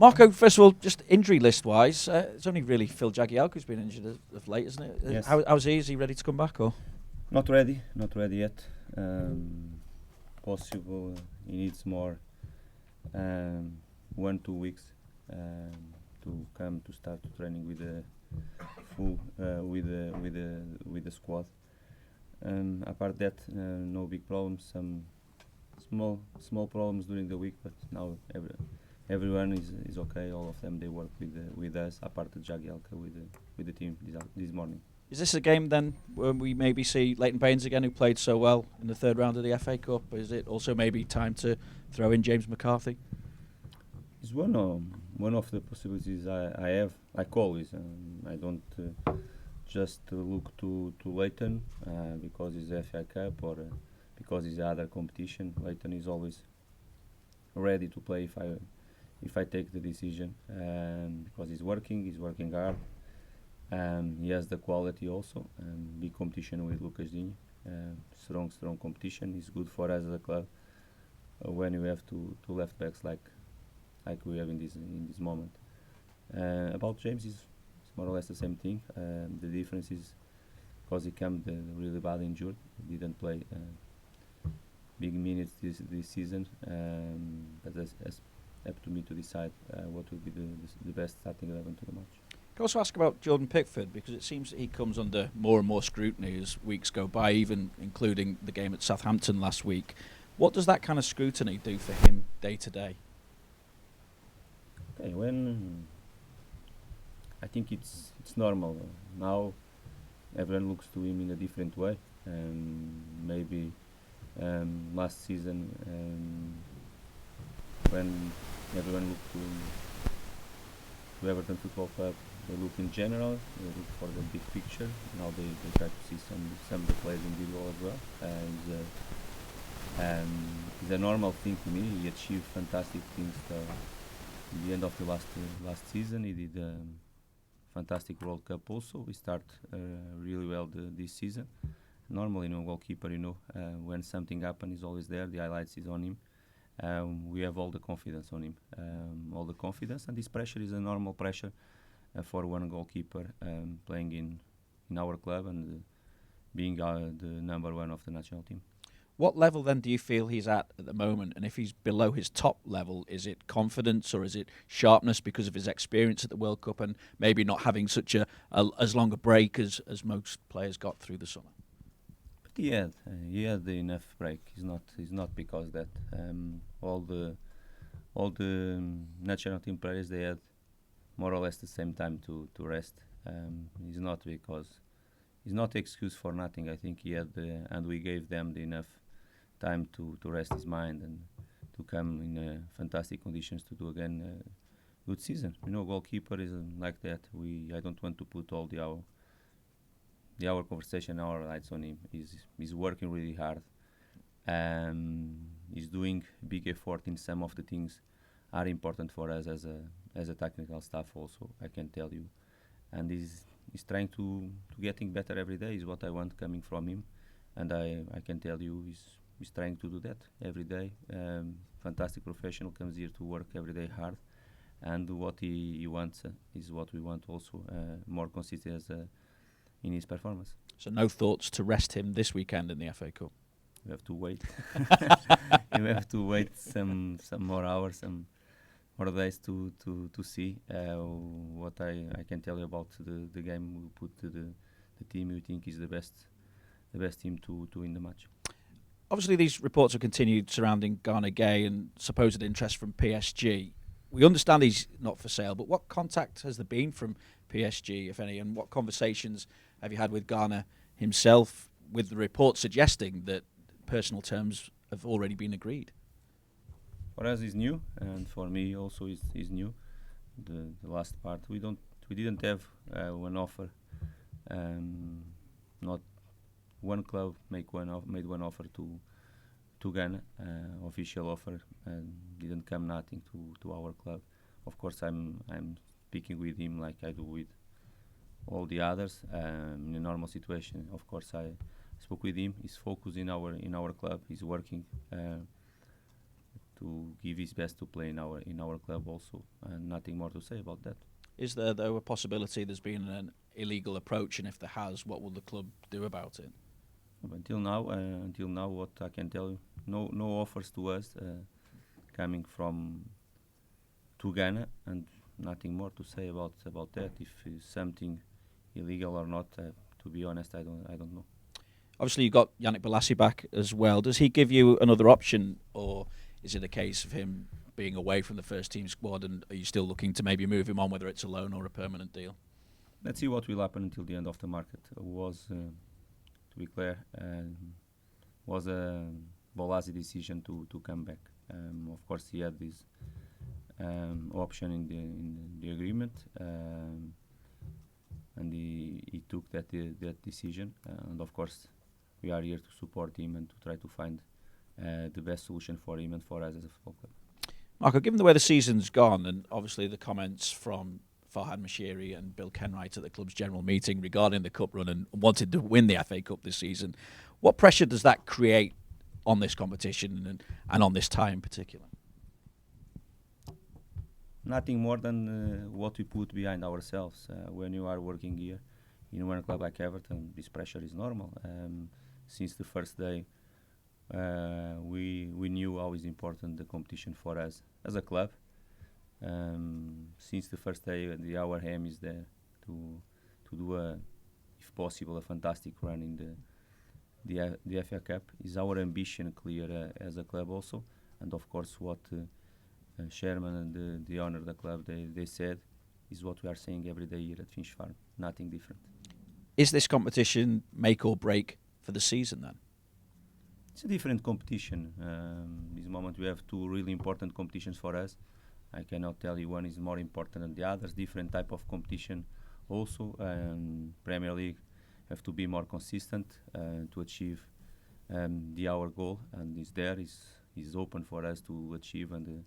Marco, first of all, just injury list-wise, it's only really Phil Jagielka who's been injured of late, isn't it? Yes. How's he? Is he ready to come back, or? Not ready yet. Possible. He needs more 1-2 weeks to come to start training with the full with the squad. Apart that, no big problems. Some small problems during the week, but now everyone is okay. All of them, they work with us. Apart of Jagielka with the team this morning. Is this a game then when we maybe see Leighton Baines again, who played so well in the third round of the FA Cup? Is it also maybe time to throw in James McCarthy? It's one of the possibilities I have, like always. I don't just look to Leighton because it's the FA Cup or because it's the other competition. Leighton is always ready to play if I take the decision, because he's working hard. He has the quality also. Big competition with Lucas Digne. Strong competition. It's good for us as a club when you have two left backs like we have in this moment. About James, is more or less the same thing. The difference is because he came really bad injured. He didn't play big minutes this season. But it's up to me to decide what will be the best starting 11 to the match. Can I also ask about Jordan Pickford, because it seems that he comes under more and more scrutiny as weeks go by, even including the game at Southampton last week. What does that kind of scrutiny do for him day to day? Okay, when I think it's normal now, everyone looks to him in a different way. Maybe last season, when everyone looked to Everton Football Club, they look in general, they look for the big picture. Now they try to see some of the players individual as well. It's a normal thing to me. He achieved fantastic things at the end of the last season. He did a fantastic World Cup also. We start really well this season. Normally, goalkeeper, when something happens, he's always there. The highlights is on him. We have all the confidence on him. All the confidence, and this pressure is a normal pressure for one goalkeeper playing in our club and being the number one of the national team. What level then do you feel he's at the moment? And if he's below his top level, is it confidence or is it sharpness because of his experience at the World Cup and maybe not having such as long a break as most players got through the summer? But he had enough break. It's not because that all the national team players, they had more or less the same time to rest. It's not because it's not excuse for nothing. I think he had and we gave them enough time to rest his mind and to come in fantastic conditions to do again a good season. Goalkeeper is like that. I don't want to put all the our conversation, our lights on him. He's working really hard. He's doing big effort in some of the things are important for us as a technical staff also, I can tell you. And he's trying to getting better every day is what I want coming from him. And I can tell you he's trying to do that every day. Fantastic professional, comes here to work every day hard. And what he wants is what we want also, more consistent in his performance. So no thoughts to rest him this weekend in the FA Cup? You have to wait. You have to wait some more hours, some more days to see what I can tell you about the game. We put the team we think is the best team to win the match. Obviously, these reports have continued surrounding Gana Gueye and supposed interest from PSG. We understand he's not for sale, but what contact has there been from PSG, if any, and what conversations have you had with Gana himself, with the report suggesting that personal terms have already been agreed? For us, it's new, and for me also is new. The last part we didn't have one offer. Not one club made one offer to Ghana, official offer, and didn't come nothing to our club. Of course, I'm speaking with him like I do with all the others in a normal situation. Of course, I spoke with him. He's focused in our club. He's working to give his best to play in our club also, and nothing more to say about that. Is there, though, a possibility there's been an illegal approach, and if there has, what will the club do about it? Until now, what I can tell you, no offers to us coming from to Ghana, and nothing more to say about that. If it's something illegal or not, to be honest, I don't know. Obviously, you got Yannick Bolasie back as well. Does he give you another option, or is it a case of him being away from the first team squad, and are you still looking to maybe move him on, whether it's a loan or a permanent deal? Let's see what will happen until the end of the market. To be clear, was a Bolasie decision to come back. Of course, he had this option in the agreement, and he took that decision. And of course, we are here to support him and to try to find the best solution for him and for us as a football club. Marco, given the way the season's gone, and obviously the comments from Farhad Moshiri and Bill Kenwright at the club's general meeting regarding the cup run and wanted to win the FA Cup this season, what pressure does that create on this competition and on this tie in particular? Nothing more than what we put behind ourselves. When you are working here in one club like Everton, this pressure is normal. Since the first day, we knew how is important the competition for us as a club. Since the first day, our aim is there to do if possible, a fantastic run in the FA Cup. Is our ambition clear as a club also, and of course what chairman and the owner of the club they said is what we are saying every day here at Finch Farm. Nothing different. Is this competition make or break for the season then? It's a different competition. This moment we have two really important competitions for us. I cannot tell you one is more important than the others. Different type of competition also. Premier League have to be more consistent to achieve our goal, and is open for us to achieve, and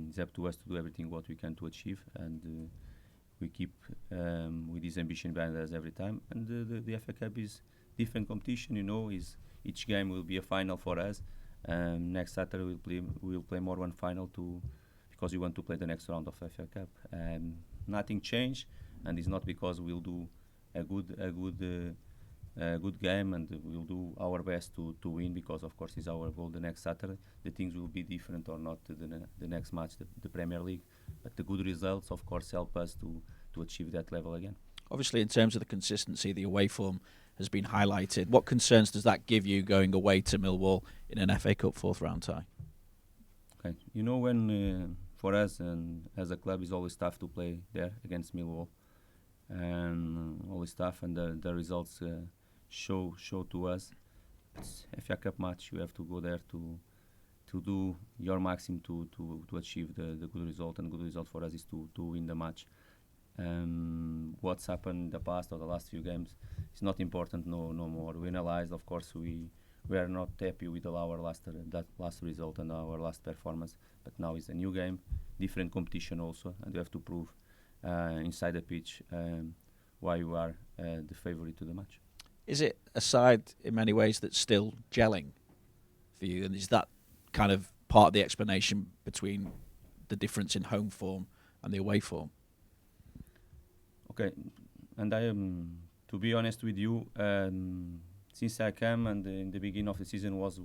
it's up to us to do everything what we can to achieve, and we keep with this ambition behind us every time. And the FA Cup is different competition, is each game will be a final for us. Next Saturday we'll play more one final because we want to play the next round of FA Cup. Nothing changed, and it's not because we'll do a good game and we'll do our best to win, because of course it's our goal the next Saturday. The things will be different or not the next match, the Premier League, but the good results of course help us to achieve that level again. Obviously, in terms of the consistency, the away form has been highlighted. What concerns does that give you going away to Millwall in an FA Cup fourth round tie? Okay, when for us and as a club, it's always tough to play there against Millwall, and always tough, and the results show to us. It's FA Cup match. You have to go there to do your maximum to achieve the good result, and good result for us is to win the match. What's happened in the past or the last few games is not important no more. We analyzed, of course, we are not happy with our last result and our last performance, but now it's a new game, different competition also, and you have to prove inside the pitch why you are the favourite to the match. Is it a side in many ways that's still gelling for you, and is that kind of part of the explanation between the difference in home form and the away form? Okay, and I am, to be honest with you, since I came and in the beginning of the season was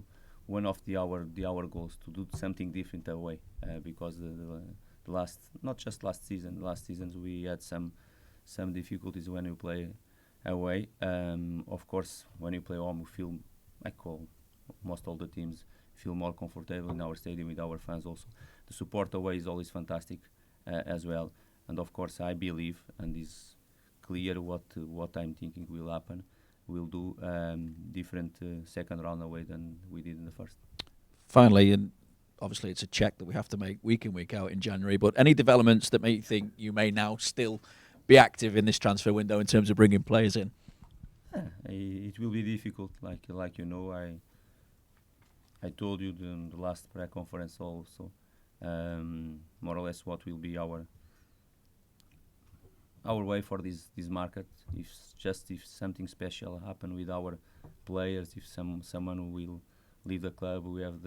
one of our goals to do something different away, because the last, not just last seasons we had some difficulties when you play away. Of course, when you play home, we feel most all the teams feel more comfortable in our stadium with our fans also. The support away is always fantastic as well. And of course, I believe, and is clear what I'm thinking will happen. We'll do different second round away than we did in the first. Finally, and obviously it's a check that we have to make week in, week out in January, but any developments that make you think you may now still be active in this transfer window in terms of bringing players in? It will be difficult, like you know. I told you in the last press conference also, more or less what will be our way for this market. If something special happen with our players, if someone will leave the club, we have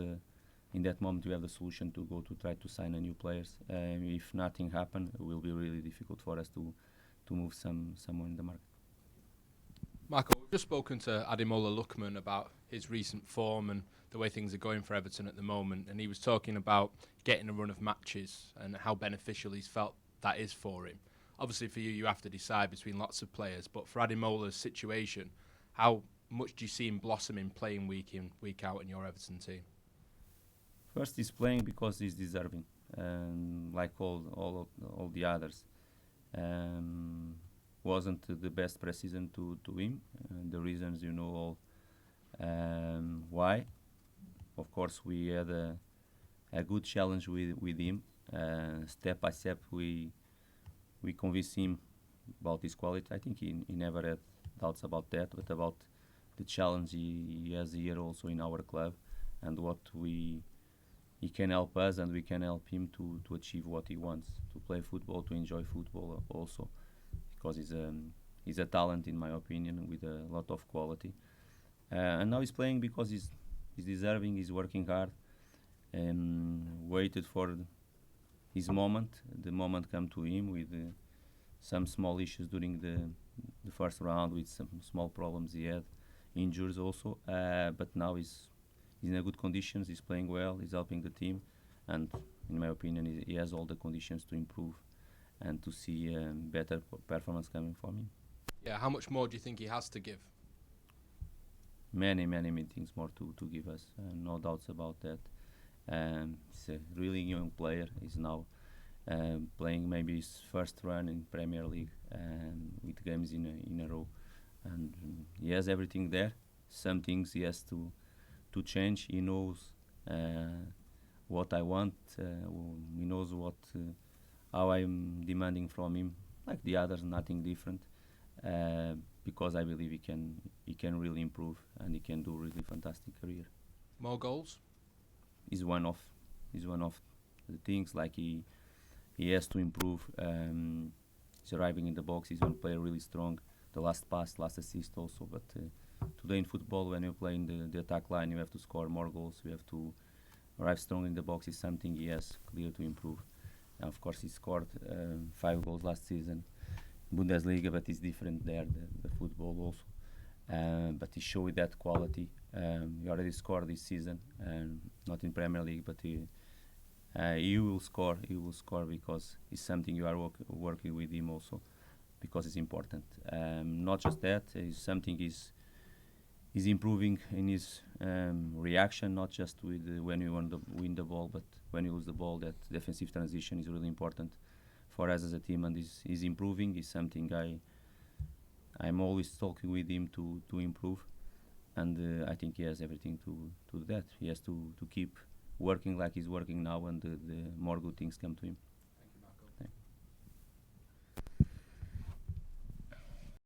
in that moment we have the solution to go to try to sign a new players. If nothing happen, it will be really difficult for us to move someone in the market. Marco, we've just spoken to Ademola Lookman about his recent form and the way things are going for Everton at the moment, and he was talking about getting a run of matches and how beneficial he's felt that is for him. Obviously for you have to decide between lots of players, but for Ademola's situation, how much do you see him blossoming playing week in, week out in your Everton team? First, he's playing because he's deserving, like all the others. Wasn't the best pre-season to him. The reasons you know all. Why? Of course, we had a good challenge with him. Step by step, we convinced him about his quality. I think he never had doubts about that, but about the challenge he has here also in our club, and what he can help us and we can help him to achieve what he wants, to play football, to enjoy football also, because he's a talent in my opinion with a lot of quality. And now he's playing because he's deserving, he's working hard, and waited for his moment. The moment come to him with some small issues during the first round, with some small problems he had, injuries also, but now he's in a good conditions, he's playing well, he's helping the team, and in my opinion he has all the conditions to improve and to see better performance coming from him. Yeah, how much more do you think he has to give? Many things more to give us, no doubts about that. He's a really young player. He's now playing maybe his first run in Premier League, with games in a row, and he has everything there. Some things he has to change. He knows what I want. He knows what how I'm demanding from him. Like the others, nothing different. Because I believe he can really improve and he can do really fantastic career. More goals? Is one of the things. Like he has to improve. He's arriving in the box. He's one player really strong. The last pass, last assist also, but. Today in football, when you play in the attack line, you have to score more goals. You have to arrive strong in the box. Is something he has clear to improve. And of course, he scored 5 goals last season, Bundesliga, but it's different there, the football also. But he showed that quality. He already scored this season, not in Premier League, but he will score. He will score because it's something you are working with him also, because it's important. Not just that, it's something he's improving in his reaction, not just with when you win the ball, but when you lose the ball. That defensive transition is really important for us as a team, and is improving. Is something I'm always talking with him to improve, and I think he has everything to do that. He has to keep working like he's working now, and the more good things come to him.